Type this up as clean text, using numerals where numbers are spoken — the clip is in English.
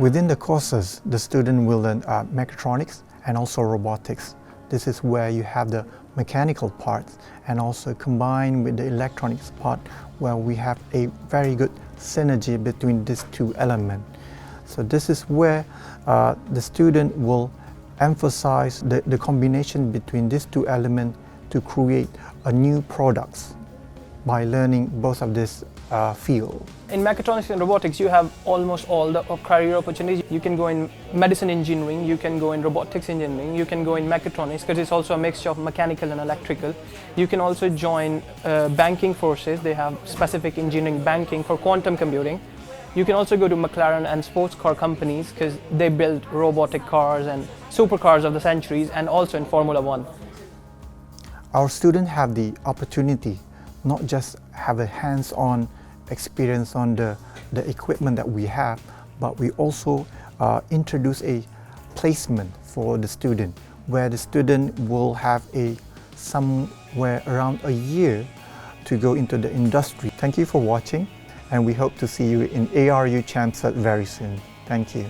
Within the courses, the student will learn mechatronics and also robotics. This is where you have the mechanical parts and also combined with the electronics part, where we have a very good synergy between these two elements. So this is where the student will emphasize the combination between these two elements to create a new products by learning both of this field. In Mechatronics and Robotics, you have almost all the career opportunities. You can go in medicine engineering, you can go in robotics engineering, you can go in mechatronics, because it's also a mixture of mechanical and electrical. You can also join banking forces. They have specific engineering banking for quantum computing. You can also go to McLaren and sports car companies, because they build robotic cars and supercars of the centuries, and also in Formula One. Our students have the opportunity not just have a hands-on experience on the equipment that we have, but we also introduce a placement for the student, where the student will have somewhere around a year to go into the industry. Thank you for watching, and we hope to see you in ARU Chamsat very soon. Thank you.